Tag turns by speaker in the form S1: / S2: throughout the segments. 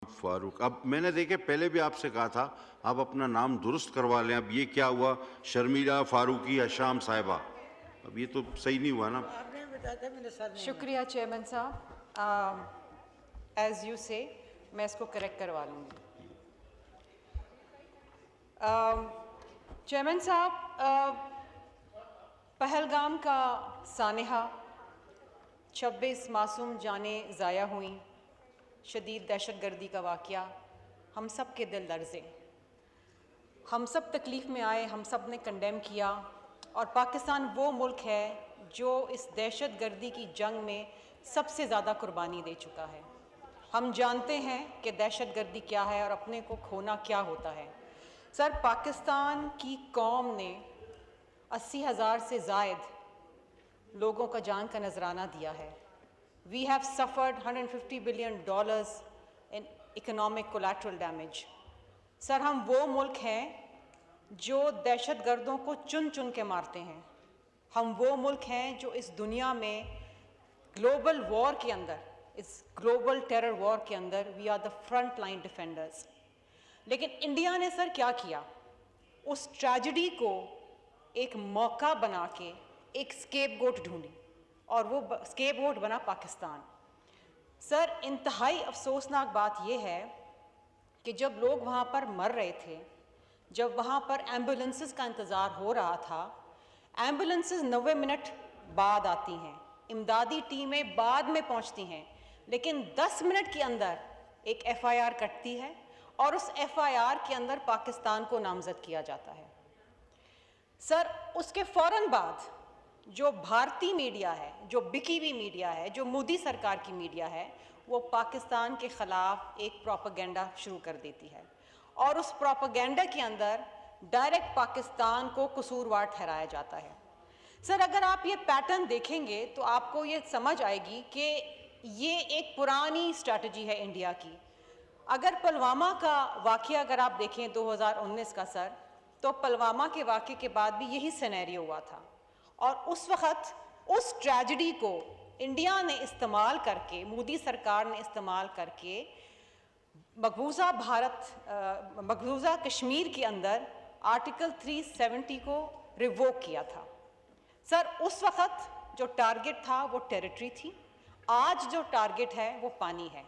S1: फारूक, अब मैंने देखे पहले भी आपसे कहा था आप अपना नाम दुरुस्त करवा लें। अब ये क्या हुआ, शर्मिला फारूकी हशाम साहिबा, अब ये तो सही नहीं हुआ ना।
S2: आपने बताया था मेरे साथ नहीं।
S3: शुक्रिया चेयरमैन साहब, एज यू से मैं इसको करेक्ट करवा लूँगी। चेयरमैन साहब, पहलगाम का सानहा, 26 मासूम जानें ज़ाया हुई, शदीद दहशतगर्दी का वाक़या, हम सब के दिल लर्ज़े, हम सब तकलीफ़ में आए, हम सब ने कंडेम किया। और पाकिस्तान वो मुल्क है जो इस दहशतगर्दी की जंग में सबसे ज़्यादा कुर्बानी दे चुका है। हम जानते हैं कि दहशतगर्दी क्या है और अपने को खोना क्या होता है। सर, पाकिस्तान की कौम ने 80,000 से ज़ायद लोगों का जान का नजराना दिया है। We have suffered $150 billion in economic collateral damage. Sir, हम वो मुल्क हैं जो दहशतगर्दों को चुन चुन के मारते हैं। हम वो मुल्क हैं जो इस दुनिया में ग्लोबल वॉर के अंदर, इस ग्लोबल टेरर वॉर के अंदर we are the front line defenders. लेकिन इंडिया ने सर क्या किया, उस ट्रेजेडी को एक मौका बना के एक स्केपगोट ढूंढी और वो स्केपगोट बना पाकिस्तान। सर, इंतहाई अफसोसनाक बात यह है कि जब लोग वहाँ पर मर रहे थे, जब वहाँ पर एम्बुलेंसेस का इंतज़ार हो रहा था, एम्बुलेंसेस 90 मिनट बाद आती हैं, इमदादी टीमें बाद में पहुँचती हैं, लेकिन 10 मिनट के अंदर एक FIR कटती है और उस FIR के अंदर पाकिस्तान को नामजद किया जाता है। सर, उसके फ़ौरन बाद जो भारतीय मीडिया है, जो बिकी हुई मीडिया है, जो मोदी सरकार की मीडिया है, वो पाकिस्तान के ख़िलाफ़ एक प्रोपेगेंडा शुरू कर देती है और उस प्रोपेगेंडा के अंदर डायरेक्ट पाकिस्तान को कसूरवार ठहराया जाता है। सर, अगर आप ये पैटर्न देखेंगे तो आपको ये समझ आएगी कि ये एक पुरानी स्ट्रैटेजी है इंडिया की। अगर पुलवामा का वाक़या अगर आप देखें 2019 का सर, तो पुलवामा के वाक़े के बाद भी यही सिनेरियो हुआ था और उस वक़्त उस ट्रेजेडी को इंडिया ने इस्तेमाल करके, मोदी सरकार ने इस्तेमाल करके मकबूजा कश्मीर के अंदर आर्टिकल 370 को रिवोक किया था। सर, उस वक़्त जो टारगेट था वो टेरिटरी थी, आज जो टारगेट है वो पानी है।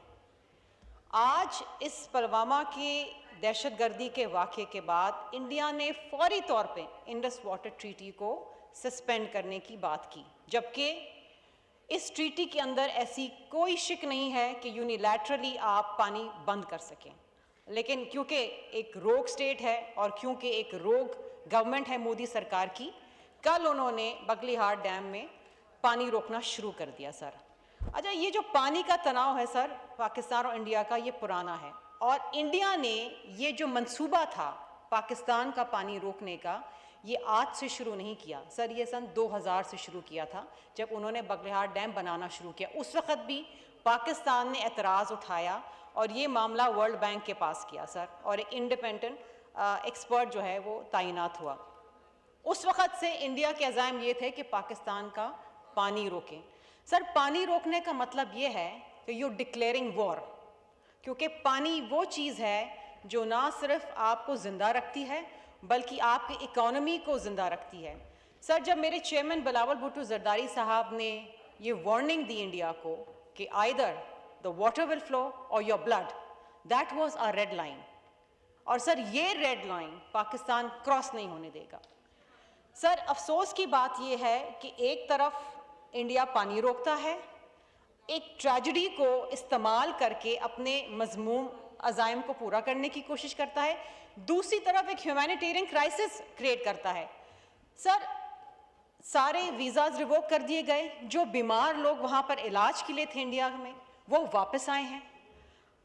S3: आज इस पुलवामा के दहशतगर्दी के वाक़े के बाद इंडिया ने फौरी तौर पे इंडस वाटर ट्रीटी को सस्पेंड करने की बात की, जबकि इस ट्रीटी के अंदर ऐसी कोई शिक नहीं है कि यूनिलैटरली आप पानी बंद कर सकें। लेकिन क्योंकि एक रोग स्टेट है और क्योंकि एक रोग गवर्नमेंट है मोदी सरकार की, कल उन्होंने बगलिहार डैम में पानी रोकना शुरू कर दिया। सर, अच्छा, ये जो पानी का तनाव है सर पाकिस्तान और इंडिया का, ये पुराना है और इंडिया ने ये जो मंसूबा था पाकिस्तान का पानी रोकने का, ये आज से शुरू नहीं किया सर, ये सन 2000 से शुरू किया था जब उन्होंने बगलिहार डैम बनाना शुरू किया। उस वक़्त भी पाकिस्तान ने एतराज़ उठाया और ये मामला वर्ल्ड बैंक के पास किया सर, और एक इंडिपेंडेंट एक्सपर्ट जो है वो तैनात हुआ। उस वक़्त से इंडिया के अज़ाइम ये थे कि पाकिस्तान का पानी रोकें। सर, पानी रोकने का मतलब ये है कि यू डिक्लेयरिंग वॉर, क्योंकि पानी वो चीज़ है जो ना सिर्फ आपको ज़िंदा रखती है बल्कि आपकी इकोनॉमी को ज़िंदा रखती है। सर, जब मेरे चेयरमैन बिलावल भुट्टो जरदारी साहब ने ये वार्निंग दी इंडिया को कि either the water will flow और your blood, that was our red line, और सर ये रेड लाइन पाकिस्तान क्रॉस नहीं होने देगा। सर, अफसोस की बात यह है कि एक तरफ इंडिया पानी रोकता है, एक ट्रेजेडी को इस्तेमाल करके अपने मज़मूम अज़ाइम को पूरा करने की कोशिश करता है, दूसरी तरफ एक ह्यूमैनिटेरियन क्राइसिस क्रिएट करता है। सर, सारे वीज़ाज़ रिवोक कर दिए गए, जो बीमार लोग वहाँ पर इलाज के लिए थे इंडिया में वो वापस आए हैं,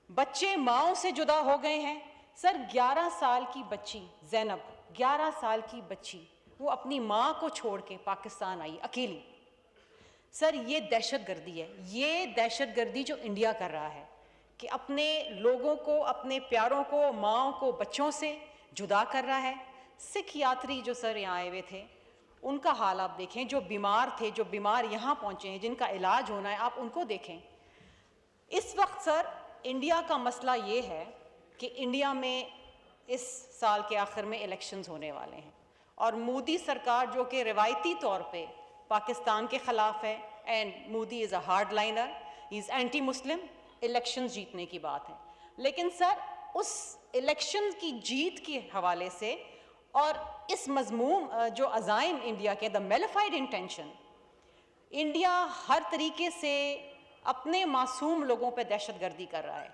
S3: बच्चे माँओं से जुदा हो गए हैं। सर, 11 साल की बच्ची ज़ैनब, 11 साल की बच्ची, वो अपनी माँ को छोड़ के पाकिस्तान आई अकेली। सर, ये दहशतगर्दी है, ये दहशतगर्दी जो इंडिया कर रहा है कि अपने लोगों को, अपने प्यारों को, माँओं को बच्चों से जुदा कर रहा है। सिख यात्री जो सर यहाँ आए हुए थे, उनका हाल आप देखें, जो बीमार थे, जो बीमार यहाँ पहुँचे हैं, जिनका इलाज होना है, आप उनको देखें। इस वक्त सर इंडिया का मसला ये है कि इंडिया में इस साल के आखिर में इलेक्शंस होने वाले हैं और मोदी सरकार जो कि रिवायती तौर पे पाकिस्तान के ख़िलाफ़ है, and Modi is a hard liner, he is anti Muslim, elections जीतने की बात है। लेकिन सर उस इलेक्शन की जीत के हवाले से और इस मज़मूम जो अज़ाइम इंडिया के, द मेलिफाइड इंटेंशन, इंडिया हर तरीके से अपने मासूम लोगों पे दहशतगर्दी कर रहा है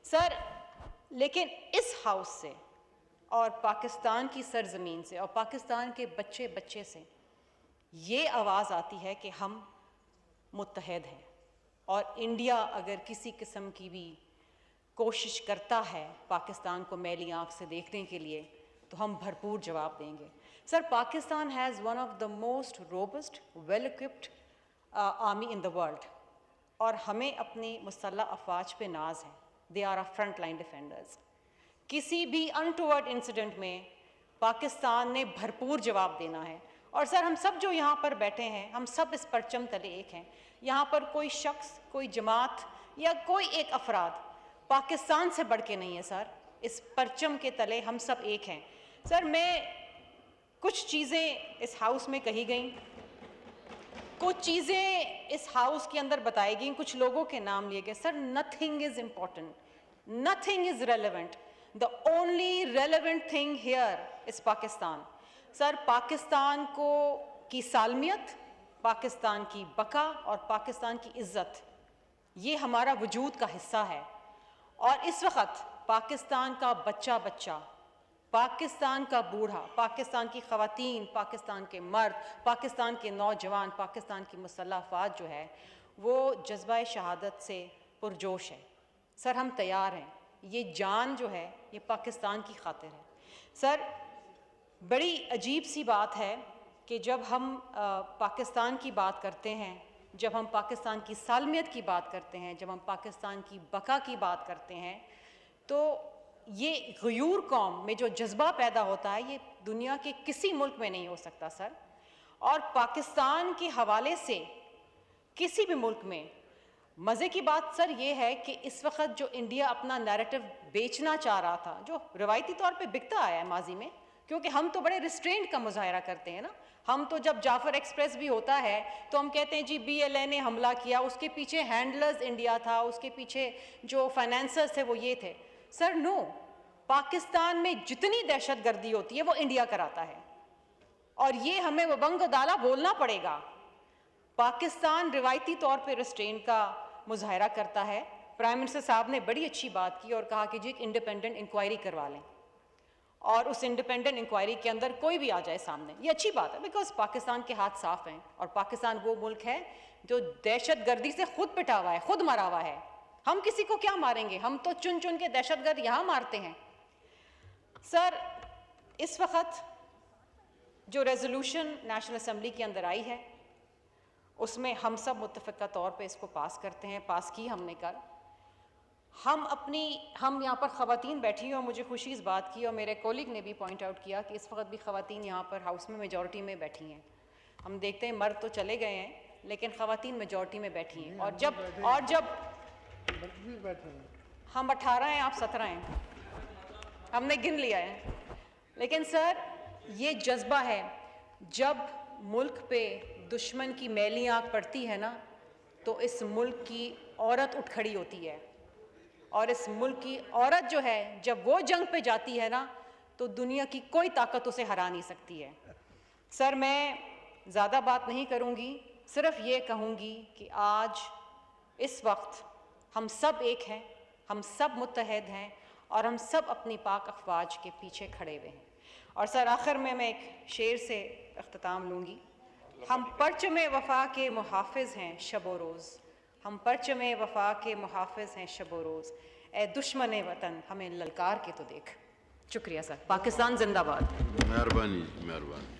S3: सर। लेकिन इस हाउस से और पाकिस्तान की सरजमीन से और पाकिस्तान के बच्चे बच्चे से ये आवाज़ आती है कि हम मुत्तहद हैं, और इंडिया अगर किसी किस्म की भी कोशिश करता है पाकिस्तान को मैली आँख से देखने के लिए तो हम भरपूर जवाब देंगे। Sir, Pakistan has one of the most robust, well equipped army in the world, और हमें अपनी मुसल्लह अफवाज पे नाज है। They are are front line defenders. किसी भी अनटोवर्ड इंसिडेंट में पाकिस्तान ने भरपूर जवाब देना है। और सर, हम सब जो यहाँ पर बैठे हैं, हम सब इस परचम तले एक हैं। यहाँ पर कोई शख्स, कोई जमात या कोई एक अफराद पाकिस्तान से बढ़ के नहीं है सर। इस परचम के तले हम सब एक हैं। सर, मैं कुछ चीज़ें इस हाउस में कही गई, कुछ चीज़ें इस हाउस के अंदर बताई गई, कुछ लोगों के नाम लिए गए। Sir, nothing is important, nothing is relevant. The only relevant thing here is Pakistan. Sir, Pakistan को की सालमियत, पाकिस्तान की बका और पाकिस्तान की इज़्ज़त, ये हमारा वजूद का हिस्सा है। और इस वक्त पाकिस्तान का बच्चा बच्चा, पाकिस्तान का बूढ़ा, पाकिस्तान की ख़वातीन, पाकिस्तान के मर्द, पाकिस्तान के नौजवान, पाकिस्तान की मुसल्लह अफ़वाज जो है वो जज्बा शहादत से पुरजोश है। सर, हम तैयार हैं। ये जान जो है ये पाकिस्तान की खातिर है। सर, बड़ी अजीब सी बात है कि जब हम पाकिस्तान की बात करते हैं, जब हम पाकिस्तान की सालमियत की बात करते हैं, जब हम पाकिस्तान की बका की बात करते हैं, तो ये गयूर कौम में जो जज्बा पैदा होता है ये दुनिया के किसी मुल्क में नहीं हो सकता सर। और पाकिस्तान के हवाले से किसी भी मुल्क में मज़े की बात सर ये है कि इस वक्त जो इंडिया अपना नैरेटिव बेचना चाह रहा था, जो रिवायती तौर पे बिकता आया है माजी में, क्योंकि हम तो बड़े रिस्ट्रेंट का मुजाहरा करते हैं ना। हम तो जब जाफ़र एक्सप्रेस भी होता है तो हम कहते हैं जी BLA ने हमला किया, उसके पीछे हैंडलर्स इंडिया था, उसके पीछे जो फाइनेंसर्स थे वो ये थे। सर, नो, पाकिस्तान में जितनी दहशतगर्दी होती है वो इंडिया कराता है, और ये हमें वबंग दाला बोलना पड़ेगा। पाकिस्तान रिवायती तौर पे रिस्ट्रेंट का मुजाहरा करता है। प्राइम मिनिस्टर साहब ने बड़ी अच्छी बात की और कहा कि जी एक इंडिपेंडेंट इंक्वायरी करवा लें, और उस इंडिपेंडेंट इंक्वायरी के अंदर कोई भी आ जाए सामने। ये अच्छी बात है, बिकॉज पाकिस्तान के हाथ साफ हैं, और पाकिस्तान वो मुल्क है जो दहशतगर्दी से खुद पिटा हुआ है, खुद मरा हुआ है। हम किसी को क्या मारेंगे, हम तो चुन चुन के दहशतगर्द यहाँ मारते हैं। सर, इस वक्त जो रेजोल्यूशन नेशनल असम्बली के अंदर आई है उसमें हम सब मुत्तफ़िक़ा तौर पे इसको पास करते हैं, पास की हमने कल। हम यहाँ पर ख़वातीन बैठी हैं, और मुझे खुशी इस बात की, और मेरे कोलिग ने भी पॉइंट आउट किया कि इस वक्त भी ख़वातीन यहाँ पर हाउस में मेजॉरिटी में बैठी हैं। हम देखते हैं मर्द तो चले गए हैं, लेकिन ख़वातीन मेजॉरिटी में बैठी हैं। और जब हम 18 हैं, आप 17 हैं, हमने गिन लिया है। लेकिन सर, ये जज्बा है, जब मुल्क पे दुश्मन की मैली आँख पड़ती है ना, तो इस मुल्क की औरत उठ खड़ी होती है, और इस मुल्क की औरत जो है जब वो जंग पे जाती है ना, तो दुनिया की कोई ताकत उसे हरा नहीं सकती है। सर, मैं ज़्यादा बात नहीं करूँगी, सिर्फ ये कहूँगी कि आज इस वक्त हम सब एक हैं, हम सब मुत्तहद हैं, और हम सब अपनी पाक अफवाज के पीछे खड़े हुए हैं। और सर, आखिर में मैं एक शेर से अख्ताम लूँगी। हम परचम वफ़ा के मुहाफ़िज़ हैं शब रोज़, हम परचम वफ़ा के मुहाफ़िज़ हैं शब रोज़, ए दुश्मन वतन हमें ललकार के तो देख। शुक्रिया सर। पाकिस्तान जिंदाबाद।
S1: मेहरबानी, मेहरबानी।